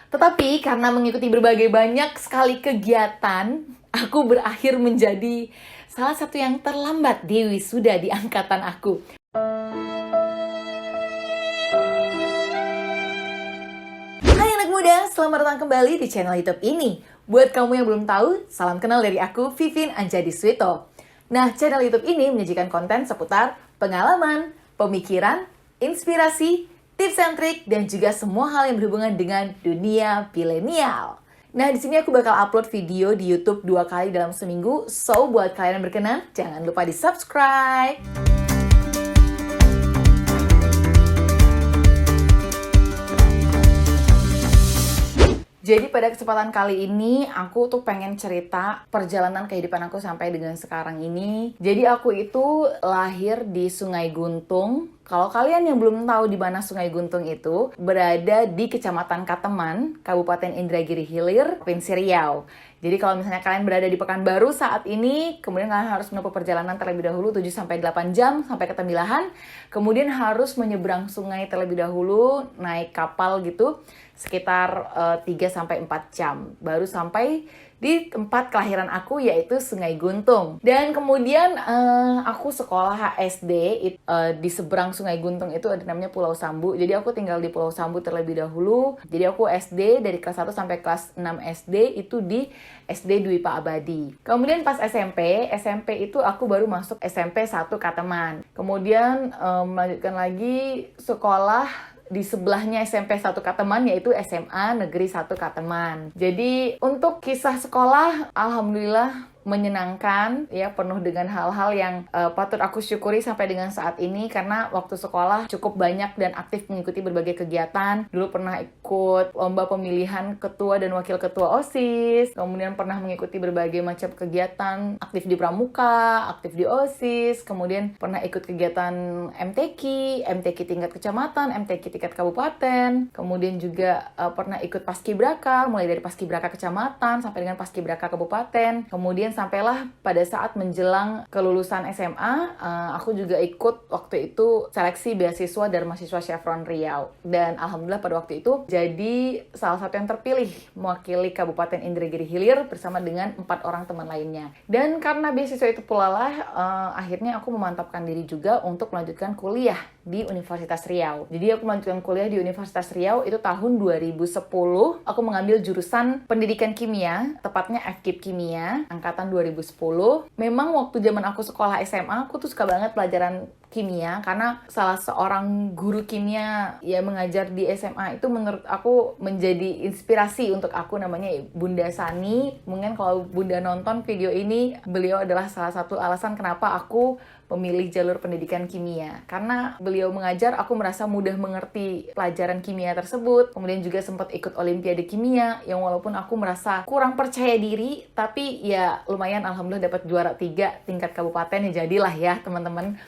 Tetapi karena mengikuti berbagai banyak sekali kegiatan, aku berakhir menjadi salah satu yang terlambat di wisuda di angkatan aku. Hai anak muda, selamat datang kembali di channel YouTube ini. Buat kamu yang belum tahu, salam kenal dari aku, Vivin Anjadi Suito. Nah, channel YouTube ini menyajikan konten seputar pengalaman, pemikiran, inspirasi, tips and trik, dan juga semua hal yang berhubungan dengan dunia milenial. Nah, di sini aku bakal upload video di YouTube 2 kali dalam seminggu. So, buat kalian yang berkenan, jangan lupa di-subscribe. Jadi pada kesempatan kali ini aku tuh pengen cerita perjalanan kehidupan aku sampai dengan sekarang ini. Jadi aku itu lahir di Sungai Guntung. Kalau kalian yang belum tahu di mana Sungai Guntung itu, berada di Kecamatan Kateman, Kabupaten Indragiri Hilir, Provinsi Riau. Jadi kalau misalnya kalian berada di Pekanbaru saat ini, kemudian kalian harus menempuh perjalanan terlebih dahulu 7-8 jam sampai ke Tembilahan. Kemudian harus menyeberang sungai terlebih dahulu, naik kapal gitu, sekitar 3-4 jam. Baru sampai di tempat kelahiran aku, yaitu Sungai Guntung. Dan kemudian aku sekolah SD di seberang Sungai Guntung itu ada namanya Pulau Sambu. Jadi aku tinggal di Pulau Sambu terlebih dahulu. Jadi aku SD dari kelas 1 sampai kelas 6 SD itu di SD Dwi Pak Abadi. Kemudian pas SMP itu aku baru masuk SMP 1 Kateman. Kemudian melanjutkan lagi sekolah di sebelahnya SMP 1 Kateman, yaitu SMA Negeri 1 Kateman. Jadi untuk kisah sekolah, alhamdulillah menyenangkan, ya, penuh dengan hal-hal yang patut aku syukuri sampai dengan saat ini, karena waktu sekolah cukup banyak dan aktif mengikuti berbagai kegiatan. Dulu pernah ikut lomba pemilihan ketua dan wakil ketua OSIS, kemudian pernah mengikuti berbagai macam kegiatan, aktif di pramuka, aktif di OSIS, kemudian pernah ikut kegiatan MTQ tingkat kecamatan, MTQ tingkat kabupaten, kemudian juga pernah ikut paskibraka, mulai dari paskibraka kecamatan sampai dengan paskibraka kabupaten. Kemudian sampailah pada saat menjelang kelulusan SMA, aku juga ikut waktu itu seleksi beasiswa dari mahasiswa Chevron Riau. Dan alhamdulillah pada waktu itu jadi salah satu yang terpilih mewakili Kabupaten Indragiri Hilir bersama dengan 4 orang teman lainnya. Dan karena beasiswa itu pula lah, akhirnya aku memantapkan diri juga untuk melanjutkan kuliah di Universitas Riau. Jadi aku melanjutkan kuliah di Universitas Riau itu tahun 2010. Aku mengambil jurusan pendidikan kimia, tepatnya FKIP Kimia, angkatan 2010. Memang waktu zaman aku sekolah SMA, aku tuh suka banget pelajaran kimia, karena salah seorang guru kimia yang mengajar di SMA itu menurut aku menjadi inspirasi untuk aku, namanya Bunda Sani. Mungkin kalau Bunda nonton video ini, beliau adalah salah satu alasan kenapa aku memilih jalur pendidikan kimia. Karena beliau mengajar, aku merasa mudah mengerti pelajaran kimia tersebut. Kemudian juga sempat ikut olimpiade kimia, yang walaupun aku merasa kurang percaya diri, tapi ya lumayan alhamdulillah dapat juara 3 tingkat kabupaten, ya jadilah ya teman-teman.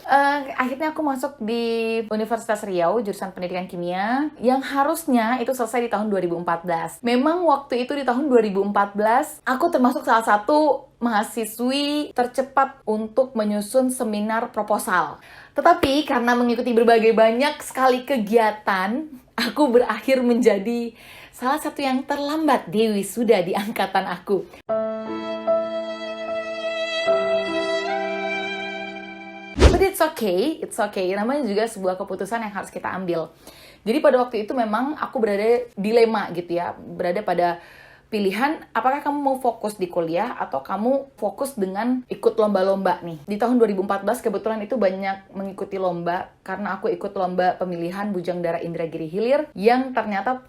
Akhirnya aku masuk di Universitas Riau, jurusan pendidikan kimia, yang harusnya itu selesai di tahun 2014. Memang waktu itu di tahun 2014, aku termasuk salah satu mahasiswi tercepat untuk menyusun seminar proposal. Tetapi karena mengikuti berbagai banyak sekali kegiatan, aku berakhir menjadi salah satu yang terlambat di wisuda di angkatan aku. But it's okay. Namanya juga sebuah keputusan yang harus kita ambil. Jadi pada waktu itu memang aku berada dilema gitu ya, berada pada pilihan apakah kamu mau fokus di kuliah atau kamu fokus dengan ikut lomba-lomba nih. Di tahun 2014 kebetulan itu banyak mengikuti lomba, karena aku ikut lomba pemilihan Bujang Dara Indragiri Hilir yang ternyata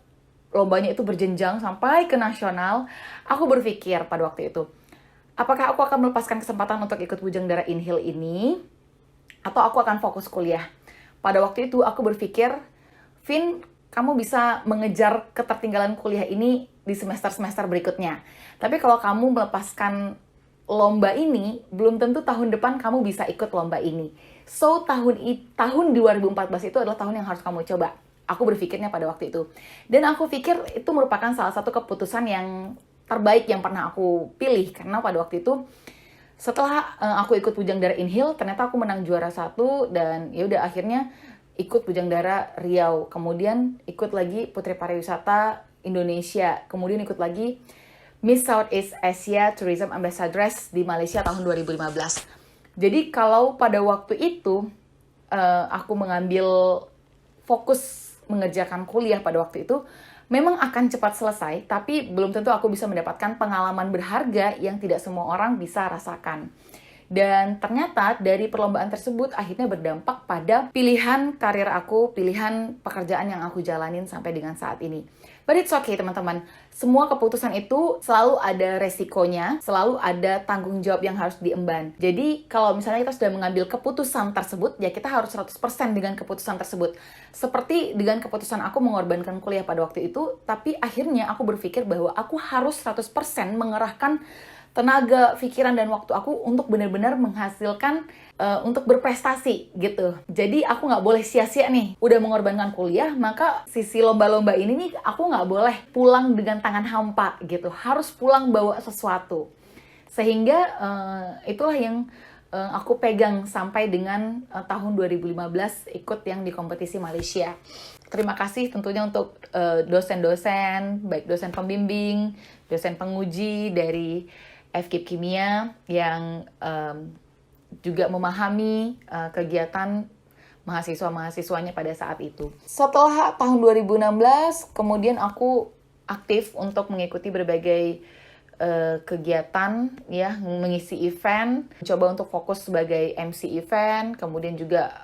lombanya itu berjenjang sampai ke nasional. Aku berpikir pada waktu itu, apakah aku akan melepaskan kesempatan untuk ikut Bujang Dara Inhil ini atau aku akan fokus kuliah. Pada waktu itu aku berpikir, Vin, kamu bisa mengejar ketertinggalan kuliah ini di semester-semester berikutnya. Tapi kalau kamu melepaskan lomba ini, belum tentu tahun depan kamu bisa ikut lomba ini. So, tahun 2014 itu adalah tahun yang harus kamu coba. Aku berpikirnya pada waktu itu. Dan aku pikir itu merupakan salah satu keputusan yang terbaik yang pernah aku pilih. Karena pada waktu itu, setelah aku ikut Bujang Dara Inhil, ternyata aku menang juara 1, dan ya udah akhirnya ikut Bujang Dara Riau. Kemudian ikut lagi Putri Pariwisata Indonesia. Kemudian ikut lagi Miss Southeast Asia Tourism Ambassadress di Malaysia tahun 2015. Jadi kalau pada waktu itu aku mengambil fokus mengerjakan kuliah pada waktu itu, memang akan cepat selesai, tapi belum tentu aku bisa mendapatkan pengalaman berharga yang tidak semua orang bisa rasakan. Dan ternyata dari perlombaan tersebut akhirnya berdampak pada pilihan karir aku, pilihan pekerjaan yang aku jalanin sampai dengan saat ini. But it's okay teman-teman, semua keputusan itu selalu ada resikonya, selalu ada tanggung jawab yang harus diemban. Jadi kalau misalnya kita sudah mengambil keputusan tersebut, ya kita harus 100% dengan keputusan tersebut. Seperti dengan keputusan aku mengorbankan kuliah pada waktu itu, tapi akhirnya aku berpikir bahwa aku harus 100% mengerahkan tenaga, pikiran, dan waktu aku untuk benar-benar menghasilkan, untuk berprestasi gitu. Jadi aku nggak boleh sia-sia nih, udah mengorbankan kuliah, maka sisi lomba-lomba ini nih aku nggak boleh pulang dengan tangan hampa gitu, harus pulang bawa sesuatu. Sehingga itulah yang aku pegang sampai dengan tahun 2015 ikut yang di kompetisi Malaysia. Terima kasih tentunya untuk dosen-dosen, baik dosen pembimbing, dosen penguji dari FKIP Kimia yang juga memahami kegiatan mahasiswa-mahasiswanya pada saat itu. Setelah tahun 2016, kemudian aku aktif untuk mengikuti berbagai kegiatan, ya, mengisi event, coba untuk fokus sebagai MC event, kemudian juga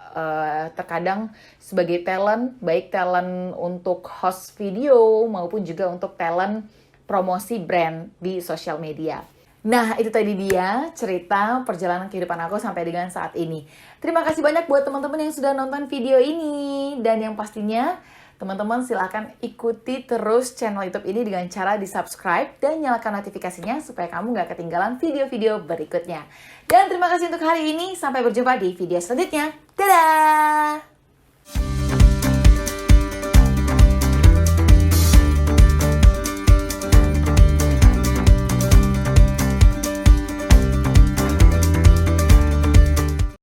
terkadang sebagai talent, baik talent untuk host video maupun juga untuk talent promosi brand di sosial media. Nah, itu tadi dia cerita perjalanan kehidupan aku sampai dengan saat ini. Terima kasih banyak buat teman-teman yang sudah nonton video ini. Dan yang pastinya, teman-teman silakan ikuti terus channel YouTube ini dengan cara di-subscribe dan nyalakan notifikasinya supaya kamu nggak ketinggalan video-video berikutnya. Dan terima kasih untuk hari ini. Sampai berjumpa di video selanjutnya. Dadah!